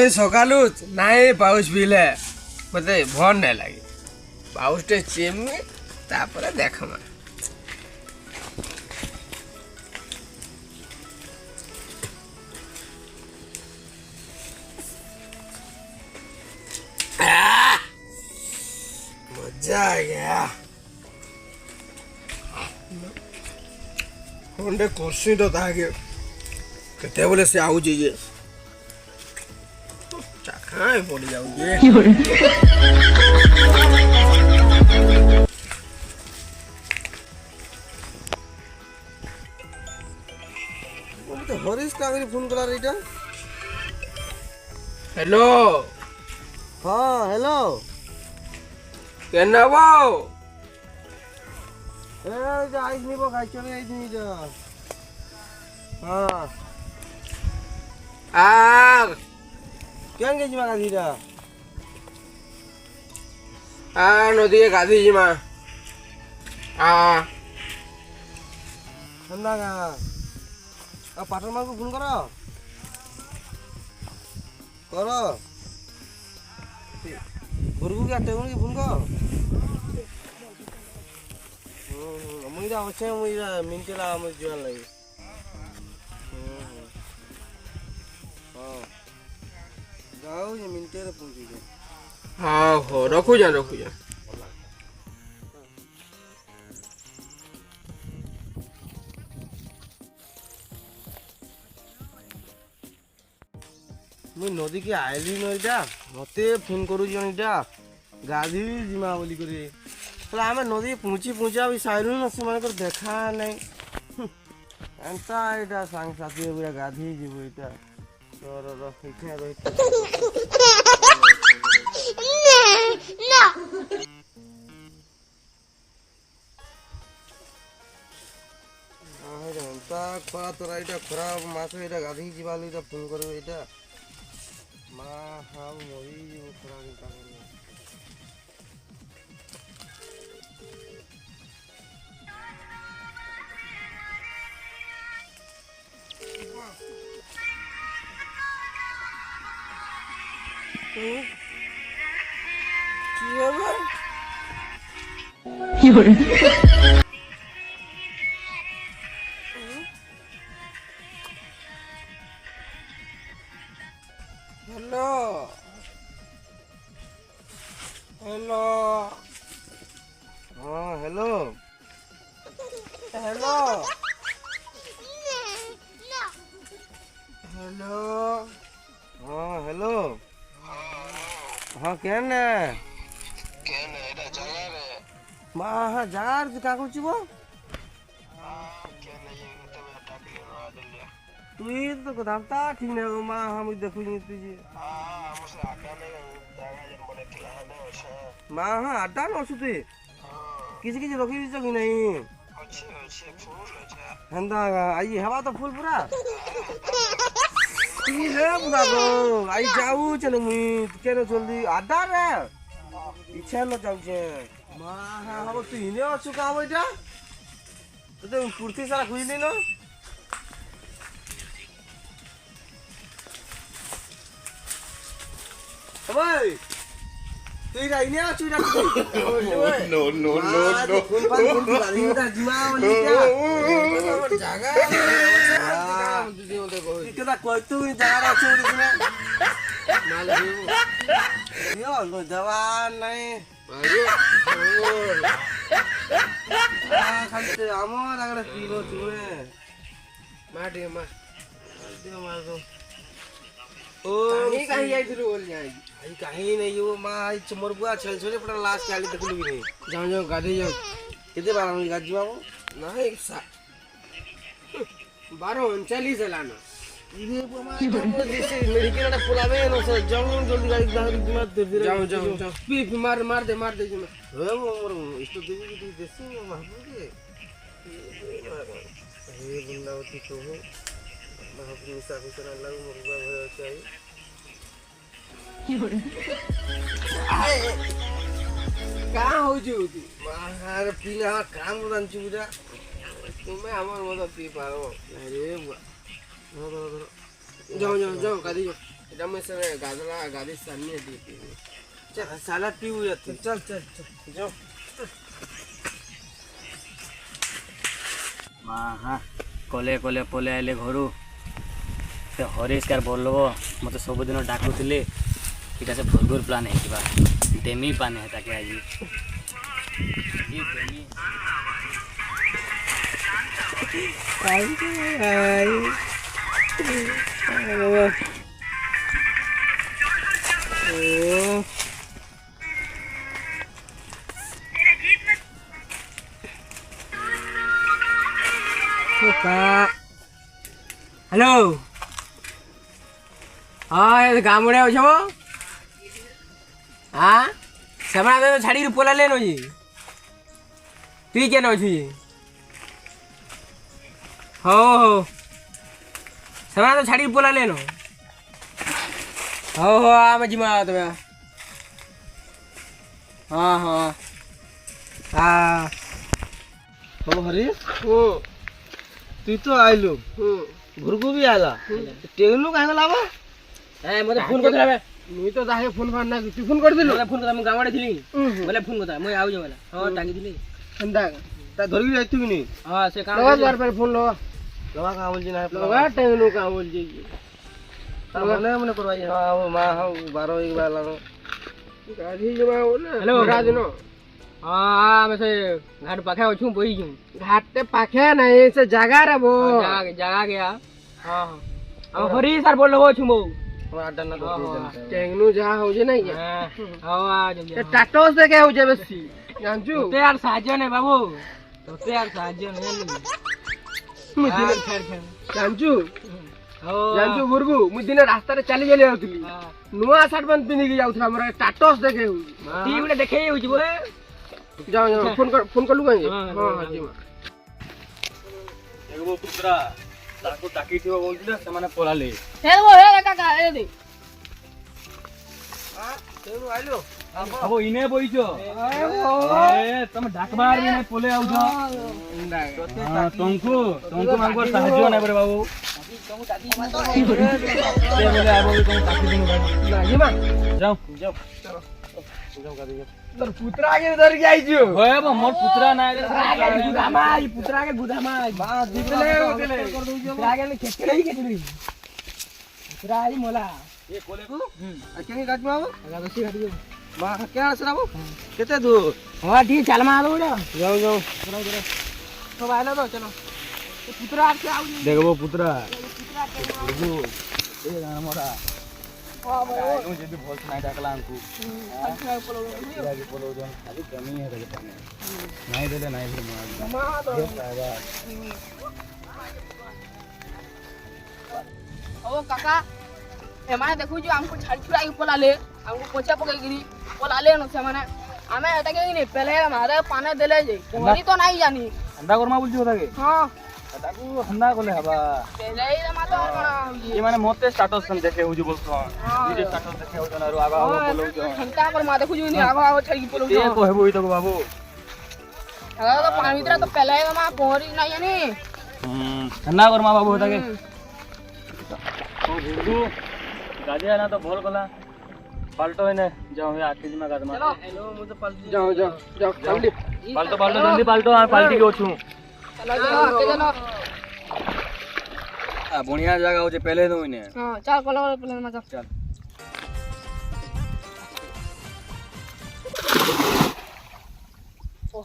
मुई सकालू नाई पाउच पीले मते भन नहीं लगे पाउच टे चेमी तापर देखमा मजा आ गया होंडे कोसी तो ताके कते बोले से आउ जाइए चाखाए पड़ जाओगे तो हरीश कागरी फोन कला रेटा हेलो हाँ हेलो केना बो ए आइस निबो खाइ चले आइस नि जा हाँ आ केन के जिमा गाधीरा नदी गाधी जिमा ठंडा का अब पाटर मार को फोन करो गुरगु के आटे की फोन करो मुझे अच्छे मुझे मिनटे ला मुझे जीवन लगी हाँ जाओ ये मिनटे रे पहुंची गए हाँ हो रखू जा मुई नदी के आइली न इटा मते फोन करू जन इटा गाधी जिमा बोली करे तला हमें नदी पहुंचा भी साइलु न से मानकर देखा नहीं एंता इटा सांग साथी बुया गाधी जीव इटा रो इठे रो एंता खरा तोरा इटा खराब मास इटा गाधी जीवालु इटा फोन करू इटा मा हम मोई जीव खरा इटा हेलो हेलो हाँ हेलो हेलो हेलो हाँ हेलो हाँ केन एटा जगह रे मा हाँ जार का करछि बो केन ये तबे टाकले रहा दिलिया तुई तो कदामता ठीक नहीं मा हम देखु नहीं तुझे मुझे आटा नहीं जगह जन बने खिला है वैसे मा हाँ आटा न सुते किसी किसी रखी दिस कि नहीं अच्छे फूल है हंदा आई हवा तो फूल पूरा तू रे बुदा को आई जाऊ चल मुई केनो जल्दी आटा रे इच्छा न जाऊ छे मा हाँ हम तू इने अछु का बेटा तो कुर्ती सारा खुइली न भाई तू इने अछु रा नो फूल गाड़ी दा जिमावली क्या जागा इतना कोई तू जागा छोड़ी ना यो लो जवान नहीं खाते आमर अगर पीलो तुम्हें मार दो ओ कहीं आई तू बोल जाएगी आई कहीं नहीं वो मां आई चमर बुआ छल छले पड़ा लास्ट काली तक लुगी नहीं जाओ गाड़ी जाओ कितने बार हम गाजी बाबू नहीं 12:39 लाना ये मां जैसे मेडिकल ना पुलावे न से जाऊं जल्दी गाड़ी दाहरी मत दे जाओ पी मार दे जिमा हे मोर इsto देवी की देसी महबूब के हे बुंदावती तो हो महबूब मिसा मिसा लग मोर बुआ भय चाहिए कहाँ हो तू मार पीला काम रन चुरा तुम्हें हमारे मत पी पारो अरे वाह जाओ गाड़ी जाओ এটা মই সবে গাদলা গাদি সামনে দিতে चल साला पीऊ जाते চল চল চল जाओ ହଁ କଲେ କଲେ ପଳେଇ ଆଇଲେ ଘରୁ ସେ ହରେଶ କାର ବୋଲ ମୋତେ ସବୁଦିନ ଡାକୁଥିଲେ ଏଇଟା ସେ ଭରଗୁର ପ୍ଲାନ୍ ହେଇଯିବା ଦେମି ପାନେ ତାକେ ଆଜି হ্যালো হ্যাঁ গামুড়ে অছ হ্যাঁ সেমানে তো ছাড়ি পলালে নজি তুই কেন অছু হো হো সেমানে তো ছাড়ি পলালে ন হো হো আমি জিমা তবে হ্যাঁ হ্যাঁ হ্যাঁ हो हरीश तू तो आइलो घरको भी आला टेगनु काहे लाबो হ্যাঁ মতে ফোন করতে হবে মুই তো তাকে ফোন ফান না তুই ফোন করছিলু মতে ফোন করতে আমি গামড়ে ছিলি বলে ফোন করতে মই আউ যাবলা হ্যাঁ টাকি দিলি अंदा ता धरकी जाइतु कि नहीं হ্যাঁ সে কাম লगा বার पर फोन लगा लवा का बोल जी ना लगा टेगनु का बोल जी ता मने करवाई हां हो मा हो 12 एक बार लागो गाड़ी जमा हो ना हेलो राजनो हाँ मैं से घाट पाखे अछु बही छु घाट ते पाखे नहीं से जगह रे वो जगह गया हां हम हरी सर बोल लो छु मो आडा ना तो टेंगनु जा हो जे नहीं हां आ जे टाटो से के हो जे बेसी जानजू ते यार साजो ने बाबू तो यार साजो ने मुझे खेर खेर जानजू जानजू गुरगु मुझे दिन रास्ता रे चली गेले आउतली नुआ शर्ट बन पिनी के जाउथला हमरा टाटोस देखे हो टीवी ने देखे हो जी बोले जाओ जाओ फोन कर लूंगा हां जी एगो पुत्रा ताको टाकी थिबो बोलथिले ସେମାନେ ପଳାଲେ हे वो हे काका ए दे हां तेनु आइलो अब इने बइछो ए तमे डाकबार भी नहीं पले आउछ हां तुमको मांगो साहाଯ୍य नाही बरे बाबू ते बोले आबो तुम टाकी दिनु ना जी मा जाओ जाओ जाओ गाड़ी तोर पुत्रा के धर के आइजो होय बा मोर पुत्रा नाही गुदामा ई पुत्रा के गुदामा बा दिबले ओकेले पुत्रा के खेचड़े ही खेचड़ी पुत्रा आई मोला ए कोले को अकेले गाड़ी में आओ लगा बसी गाड़ी मा क्या सराबो केते दूर हां ठीक चल मा दो जाओ जाओ तो आइलो तो चलो तो पुत्रा के आउ देखबो पुत्रा देखबो ए गाना मोरा हां भाई जदी भोल नाही डाकला हमको अच्छा बोलो जाके बोलो जन अभी कमी है रे पानी नहीं देले नहीं फिर मा दो ओ काका ए माने देखु जो हमको छाड़ छुड़ा के पलाले हमको पोछा पके गिरी पलाले न से माने हमें एटा के नहीं पहले हमारे पाने देले जे कोनी तो नहीं जानी अंडा कोरमा बोलছি ওটাকে हां তাকু ঠান্ডা করলে হবা पहले ही मा तो कोना ये माने मते स्टेटस सम देखे हुजु बोलतो वीडियो स्टेटस देखे हो जन आगो आगो बोलौ जो घंटा पर मा देखु जो नहीं आगो आगो छड़ के पलो ए कहबो ई तो बाबू अगर तो पानी भीतर तो पहले ही मा पोरी नहीं जानी ठंडा कोरमा बाबू ওটাকে ओ गुरु गादिया ना तो बोल गला पाल्टो है ने जाओ ये आखिरी में गाद मार चलो हेलो मुझे पलटी जाओ जाओ जाओ जल्दी पाल्टो पाल्टो जल्दी पाल्टो आ पाल्टी के ओछु चलो के जनो आ बढ़िया जगह हो जे पहले तो इने हां चल कोला पहले मा चल ओ